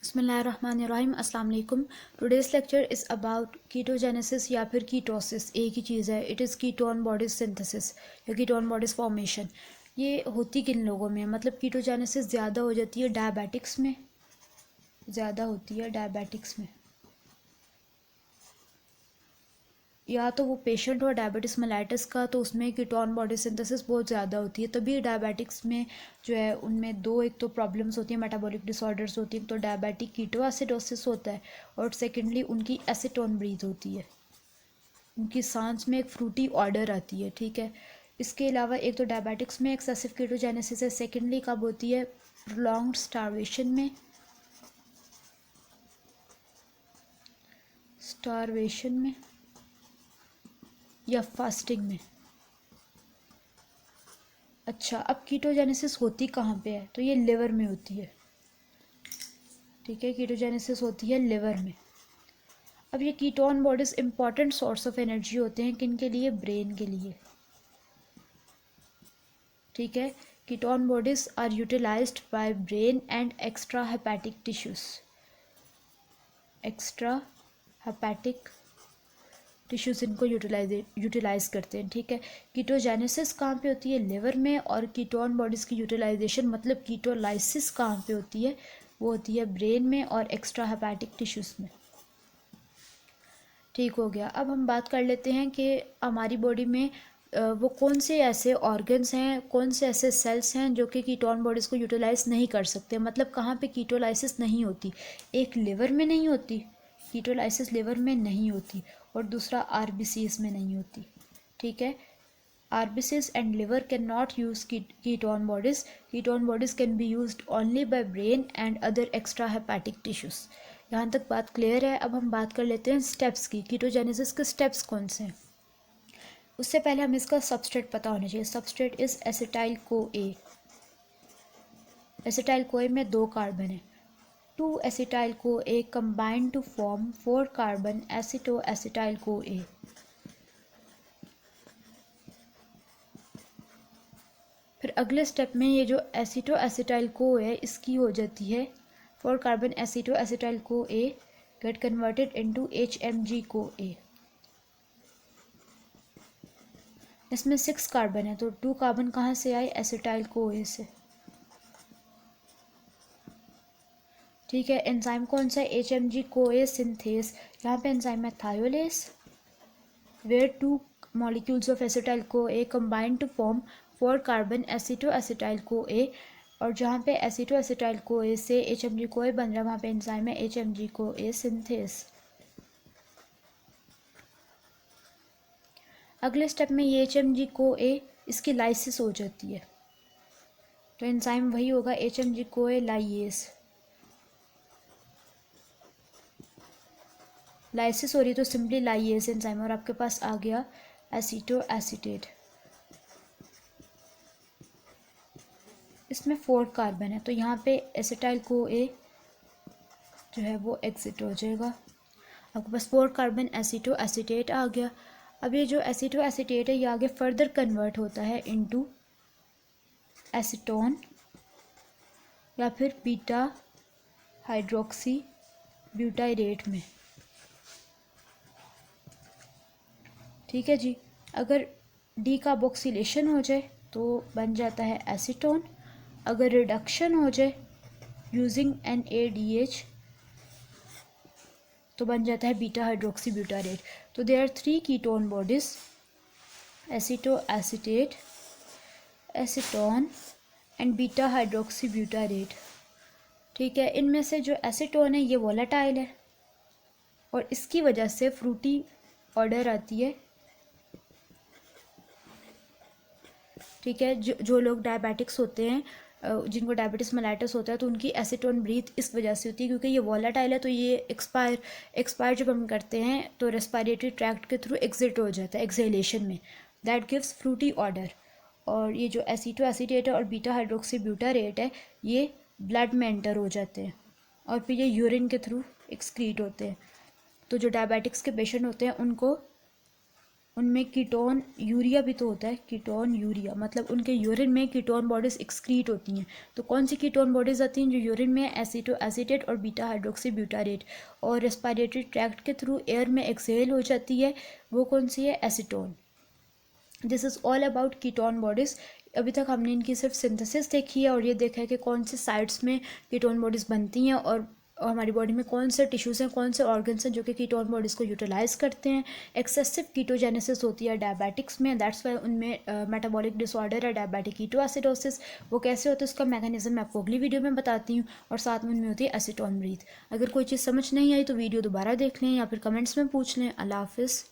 बिस्मिल्लाहिर्रहमानिर्रहीम अस्सलाम वालेकुम। टुडेस लेक्चर इज़ अबाउट कीटोजेनेसिस या फिर कीटोसिस। एक ही चीज़ है, it is ketone bodies synthesis या कीटोन बॉडीज फॉर्मेशन। ये होती किन लोगों में, मतलब कीटोजेनेसिस ज़्यादा हो जाती है डायबिटिक्स में, ज़्यादा होती है डायबिटिक्स में, या तो वो पेशेंट हो डायबिटीज़ मेलाइटस का तो उसमें कीटोन बॉडी सिंथेसिस बहुत ज़्यादा होती है, तभी डायबिटिक्स में जो है उनमें दो, एक तो प्रॉब्लम्स होती है, मेटाबॉलिक डिसऑर्डर्स होती हैं, तो डायबिटिक कीटोएसिडोसिस होता है और सेकेंडली उनकी एसीटोन ब्रीथ होती है, उनकी सांस में एक फ्रूटी ऑर्डर आती है। ठीक है, इसके अलावा एक तो डायबिटिक्स में एक्सेसिव कीटोजेनेसिस है, सेकेंडली कब होती है, प्रोलॉन्ग्ड स्टारवेशन में या फास्टिंग में। अच्छा, अब कीटोजेनेसिस होती कहाँ पे है, तो ये लिवर में होती है। ठीक है, कीटोजेनेसिस होती है लिवर में। अब ये ketone bodies important source of energy होते हैं किन के लिए, ब्रेन के लिए। ठीक है, ketone bodies are utilized by brain and extra hepatic tissues. Extra hepatic tissues इनको यूटिलाइज करते हैं। ठीक है, कीटोजेनेसिस कहाँ पे होती है, लिवर में, और कीटोन बॉडीज़ की यूटिलाइजेशन मतलब कीटोलाइसिस कहाँ पे होती है, वो होती है ब्रेन में और एक्स्ट्रा हेपेटिक टिश्यूज में। ठीक हो गया। अब हम बात कर लेते हैं कि हमारी बॉडी में वो कौन से ऐसे ऑर्गन्स हैं, कौन से ऐसे सेल्स हैं जो कि कीटोन बॉडीज़ को यूटिलाइज नहीं कर सकते, मतलब कहाँ पे कीटोलाइसिस नहीं होती। एक लिवर में नहीं होती, कीटोलाइसिस लिवर में नहीं होती, और दूसरा आरबीसीज में नहीं होती। ठीक है, RBCs and liver can not use ketone bodies. Ketone bodies can be used only by brain and other extra hepatic tissues. यहाँ तक बात क्लियर है। अब हम बात कर लेते हैं स्टेप्स की, कीटोजेनेसिस के स्टेप्स कौन से हैं। उससे पहले हमें इसका सबस्ट्रेट पता होना चाहिए। Substrate is acetyl co A. Acetyl co ए में 2 कार्बन है। 2 acetyl co A combine to form 4 carbon acetoacetyl co A. फिर अगले स्टेप में ये जो एसिटो एसिटाइल को है इसकी हो जाती है 4 कार्बन एसिटो एसिटाइल को ए गेट कन्वर्टेड इनटू HMG को ए। इसमें 6 कार्बन है तो 2 कार्बन कहाँ से आए, एसिटाइल को ए से। ठीक है, एंजाइम कौन सा है, HMG को ए सिंथेस। यहाँ पे एंजाइम है thiolase, where 2 molecules of acetyl co A combine to form 4 carbon acetoacetyl co A, और जहाँ पे एसिटो एसिटाइल को ए से HMG को ए बन रहा है वहाँ पे एंजाइम है HMG को ए सिंथेस। अगले स्टेप में ये HMG को ए इसकी लाइसिस हो जाती है, तो एंजाइम वही होगा HMG को ए लाइएस। लाइसिस हो रही तो सिंपली लाइएस एंजाइम, और आपके पास आ गया एसीटो एसीटेट। इसमें 4 कार्बन है तो यहाँ पे एसिटाइल को ए जो है वो एग्जिट हो जाएगा। आपके पास 4 कार्बन एसीटो एसीटेट आ गया। अब ये जो एसीटो एसीटेट है ये आगे फर्दर कन्वर्ट होता है इनटू एसीटोन या फिर बीटा हाइड्रोक्सी ब्यूटाइरेट में। ठीक है जी, अगर डीकार्बोक्सिलेशन हो जाए तो बन जाता है एसीटोन, अगर रिडक्शन हो जाए यूजिंग NADH तो बन जाता है बीटा हाइड्रोक्सी ब्यूटारेट। तो there are 3 ketone bodies, acetoacetate, acetone and beta hydroxy butyrate. ठीक है, इनमें से जो एसीटोन है ये वोलेटाइल है और इसकी वजह से फ्रूटी ऑर्डर आती है। ठीक है, जो लोग डायबिटिक्स होते हैं, जिनको डायबिटीज़ मेलाइटस होता है तो उनकी एसीटोन ब्रीथ इस वजह से होती है क्योंकि ये वॉलेटाइल है, तो ये एक्सपायर जब हम करते हैं तो रेस्पिरेटरी ट्रैक्ट के थ्रू एग्जिट हो जाता है एक्सहेलेशन में, दैट गिव्स फ्रूटी ऑर्डर। और ये जो एसीटो एसीटेट है और बीटा हाइड्रोक्सी ब्यूटारेट है ये ब्लड में एंटर हो जाते हैं और फिर ये यूरिन के थ्रू एक्सक्रीट होते हैं। तो जो डायबिटिक्स के पेशेंट होते हैं उनमें कीटोन यूरिया भी तो होता है, कीटोन यूरिया मतलब उनके यूरिन में कीटोन बॉडीज एक्सक्रीट होती हैं। तो कौन सी कीटोन बॉडीज आती हैं जो यूरिन में एसीटो एसीटेट और बीटा हाइड्रोक्सी ब्यूटारेट और रेस्पिरेटरी ट्रैक्ट के थ्रू एयर में एक्सहेल हो जाती है, वो कौन सी है? Acetone. This is all about ketone bodies. अभी तक हमने इनकी सिर्फ सिंथेसिस देखी है और ये देखा है कि कौन से साइट्स में कीटोन बॉडीज़ बनती हैं और हमारी बॉडी में कौन से टिश्यूज़ हैं, कौन से ऑर्गन्स हैं जो कि कीटोन बॉडीज़ को यूटिलाइज करते हैं। एक्सेसिव कीटोजेनेसिस होती है डायबिटिक्स में, दैट्स वाई उनमें मेटाबॉलिक डिसऑर्डर है डायबिटिक कीटोएसिडोसिस। वो कैसे होता है उसका मैकेनिज्म मैं आपको अगली वीडियो में बताती हूँ। और साथ में उनमें होती है एसीटोन ब्रीथ। अगर कोई चीज़ समझ नहीं आई तो वीडियो दोबारा देख लें या फिर कमेंट्स में पूछ लें। अल्लाह हाफिज़।